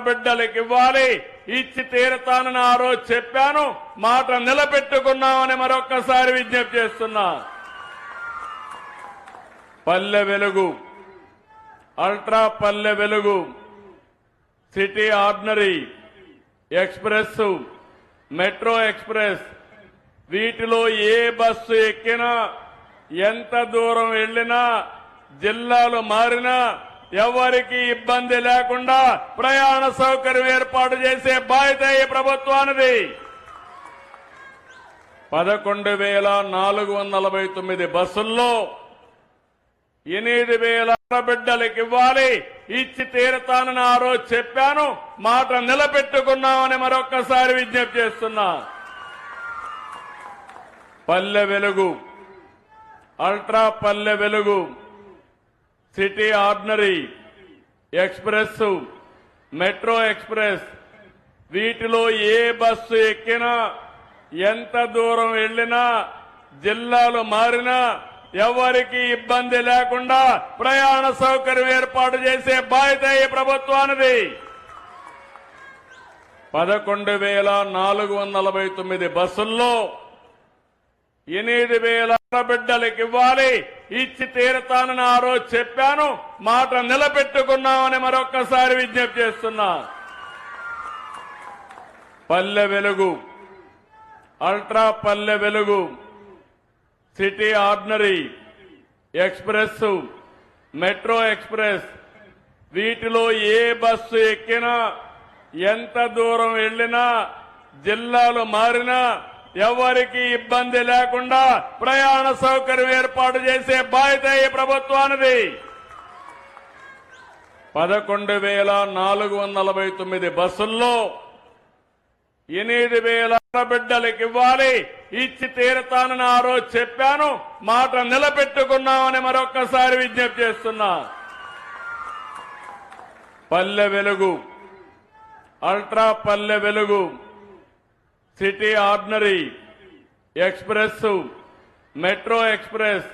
బిడ్డలకు ఇవ్వాలి, ఇచ్చి తీరతానని ఆ రోజు చెప్పాను, మాట నిలబెట్టుకున్నామని మరొక్కసారి విజ్ఞప్తి చేస్తున్నా. Palle Velugu, ultra Palle Velugu, city ordinary, express, metro express, వీటిలో ఏ బస్సు ఎక్కినా, ఎంత దూరం వెళ్లినా, జిల్లాలు మారినా ఎవరికి ఇబ్బంది లేకుండా ప్రయాణ సౌకర్యం ఏర్పాటు చేసే బాధ్యత ఈ ప్రభుత్వానిది. 11,449 బస్సుల్లో 8,000 బిడ్డలకు ఇవ్వాలి, ఇచ్చి తీరతానని ఆ రోజు చెప్పాను, మాట నిలబెట్టుకున్నామని మరొక్కసారి విజ్ఞప్తి చేస్తున్నా. Palle Velugu, ultra Palle Velugu, city ordinary, express, metro express, వీటిలో ఏ బస్సు ఎక్కినా, ఎంత దూరం వెళ్లినా, జిల్లాలు మారినా ఎవరికి ఇబ్బంది లేకుండా ప్రయాణ సౌకర్యం ఏర్పాటు చేసే బాధ్యత ఈ ప్రభుత్వానిది. 11,449 బస్సుల్లో 8,000 బిడ్డలకు ఇవ్వాలి, ఇచ్చి తీరతానని ఆ రోజు చెప్పాను, మాట నిలబెట్టుకున్నామని మరొక్కసారి విజ్ఞప్తి చేస్తున్నా. Palle Velugu, ultra Palle Velugu, city ordinary, express, metro express, వీటిలో ఏ బస్సు ఎక్కినా, ఎంత దూరం వెళ్లినా, జిల్లాలు మారినా ఎవరికి ఇబ్బంది లేకుండా ప్రయాణ సౌకర్యం ఏర్పాటు చేసే బాధ్యత ఈ ప్రభుత్వానిది. 11,449 బస్సుల్లో 8,000 బిడ్డలకు ఇవ్వాలి, ఇచ్చి తీరతానని ఆ రోజు చెప్పాను, మాట నిలబెట్టుకున్నామని మరొక్కసారి విజ్ఞప్తి చేస్తున్నా. Palle Velugu, ultra Palle Velugu, city ordinary, express, metro express,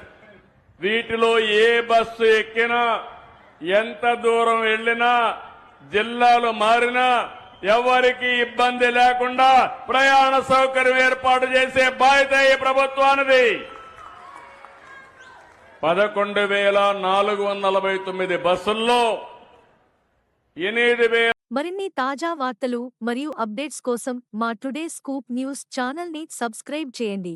వీటిలో ఏ బస్సు ఎక్కినా, ఎంత దూరం వెళ్లినా, జిల్లాలు మారినా ఎవరికి ఇబ్బంది లేకుండా ప్రయాణ సౌకర్యం ఏర్పాటు చేసే బాధ్యత ఈ ప్రభుత్వానిది. 11,449 బస్సుల్లో 8,000. మరిన్ని తాజా వార్తలు మరియు అప్డేట్స్ కోసం మా టుడే స్కూప్ న్యూస్ ఛానల్ ని సబ్స్క్రైబ్ చేయండి.